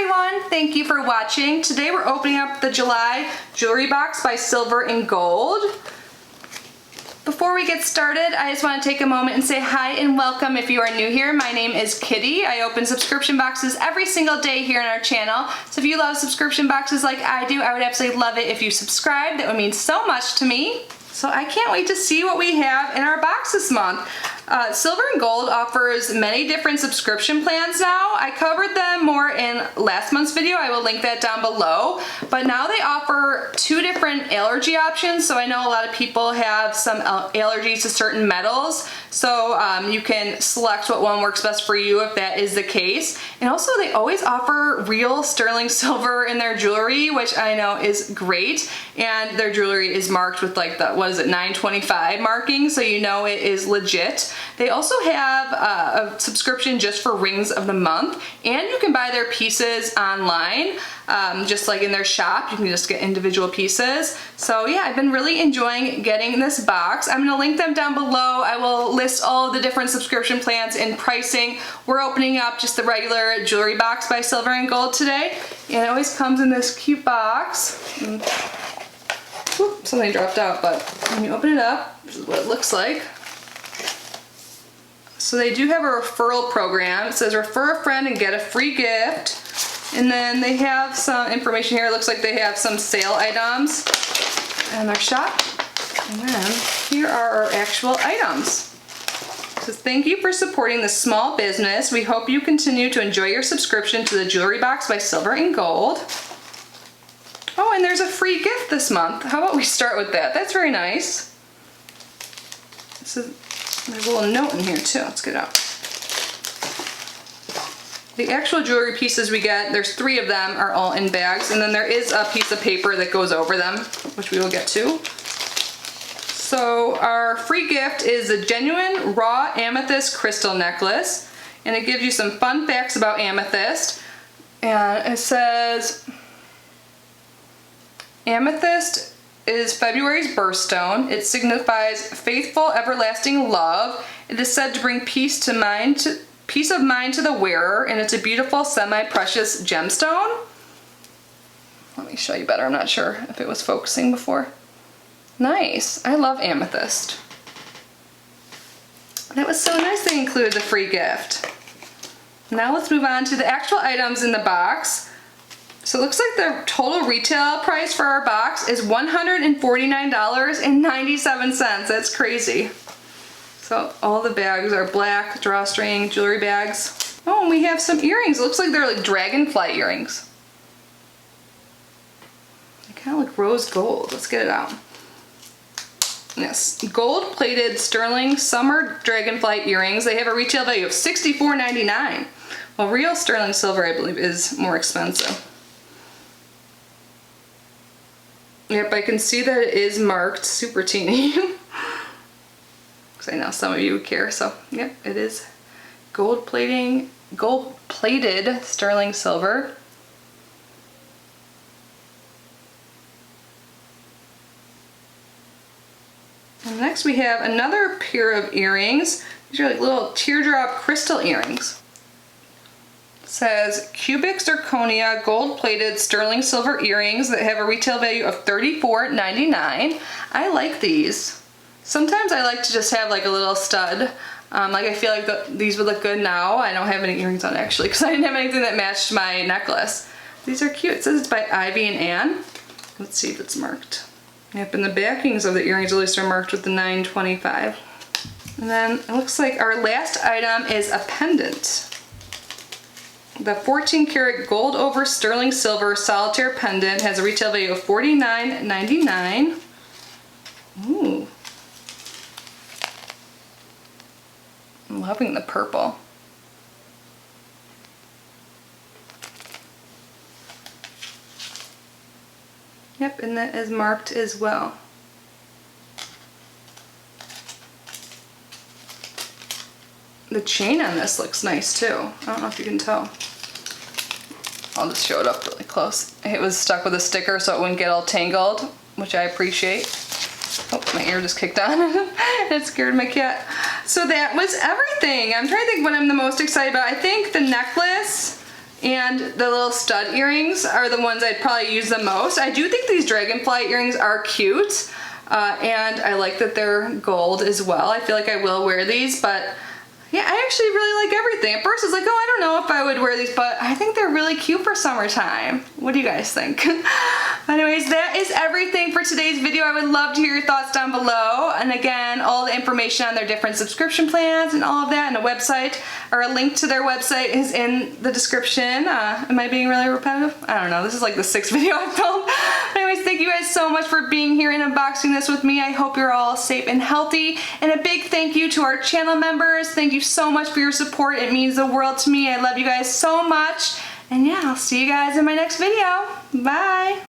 everyone, thank you for watching. Today we're opening up the July jewelry box by Silver and Gold. Before we get started, I just want to take a moment and say hi and welcome if you are new here. My name is Kitty. I open subscription boxes every single day here on our channel. So if you love subscription boxes like I do, I would absolutely love it if you subscribe. That would mean so much to me. So I can't wait to see what we have in our box this month. Silver and Gold offers many different subscription plans now. I covered them more in last month's video. I will link that down below. But now they offer two different allergy options. So I know a lot of people have some allergies to certain metals. So you can select what one works best for you if that is the case. And also they always offer real sterling silver in their jewelry, which I know is great. And their jewelry is marked with like the, what is it, 925 marking, so you know it is legit. They also have a subscription just for rings of the month, and you can buy their pieces online, just like in their shop. You can just get individual pieces. So yeah, I've been really enjoying getting this box. I'm gonna link them down below. I will list all of the different subscription plans and pricing. We're opening up just the regular jewelry box by Silver and Gold today, and it always comes in this cute box. Whoop, something dropped out, but when you open it up, this is what it looks like. So they do have a referral program. It says refer a friend and get a free gift. And then they have some information here. It looks like they have some sale items in their shop. And then here are our actual items. It says thank you for supporting the small business. We hope you continue to enjoy your subscription to the Jewelry Box by Silver and Gold. Oh, and there's a free gift this month. How about we start with that? That's very nice. This is, there's a little note in here too. Let's get it out. The actual jewelry pieces we get, there's 3 of them, are all in bags, and then there is a piece of paper that goes over them, which we will get to. So our free gift is a genuine raw amethyst crystal necklace, and it gives you some fun facts about amethyst. And it says, amethyst is February's birthstone. It signifies faithful, everlasting love. It is said to bring peace of mind to the wearer, and it's a beautiful, semi-precious gemstone. Let me show you better. I'm not sure if it was focusing before. Nice. I love amethyst. That was so nice they included the free gift. Now let's move on to the actual items in the box. So it looks like the total retail price for our box is $149.97. That's crazy. So all the bags are black drawstring jewelry bags. Oh, and we have some earrings. It looks like they're like dragonfly earrings. They kind of look rose gold. Let's get it out. Yes, gold plated sterling summer dragonfly earrings. They have a retail value of $64.99. Well, real sterling silver, I believe, is more expensive. Yep, I can see that it is marked super teeny. Because I know some of you would care, so yep, it is gold plated sterling silver. And next we have another pair of earrings. These are like little teardrop crystal earrings. It says cubic zirconia gold plated sterling silver earrings that have a retail value of $34.99. I like these. Sometimes I like to just have like a little stud. Like I feel like these would look good now. I don't have any earrings on actually because I didn't have anything that matched my necklace. These are cute. It says it's by Ivy and Ann. Let's see if it's marked. Yep, and the backings of the earrings at least are marked with the 925. And then it looks like our last item is a pendant. The 14 karat gold over sterling silver solitaire pendant has a retail value of $49.99. Ooh. I'm loving the purple. Yep, and that is marked as well. The chain on this looks nice too. I don't know if you can tell. I'll just show it up really close. It was stuck with a sticker so it wouldn't get all tangled, which I appreciate. Oh, my ear just kicked on. It scared my cat. So that was everything. I'm trying to think what I'm the most excited about. I think the necklace And the little stud earrings are the ones I'd probably use the most. I do think these dragonfly earrings are cute, and I like that they're gold as well. I feel like I will wear these, but yeah, I actually really like everything. At first I was like, oh, I don't know if I would wear these, but I think they're really cute for summertime. What do you guys think? Anyways, that is everything for today's video. I would love to hear your thoughts down below. And again, all the information on their different subscription plans and all of that, and a website, or a link to their website is in the description. Am I being really repetitive? I don't know. This is like the 6th video I've filmed. Anyways, thank you guys so much for being here and unboxing this with me. I hope you're all safe and healthy. And a big thank you to our channel members. Thank you so much for your support. It means the world to me. I love you guys so much. And yeah, I'll see you guys in my next video. Bye.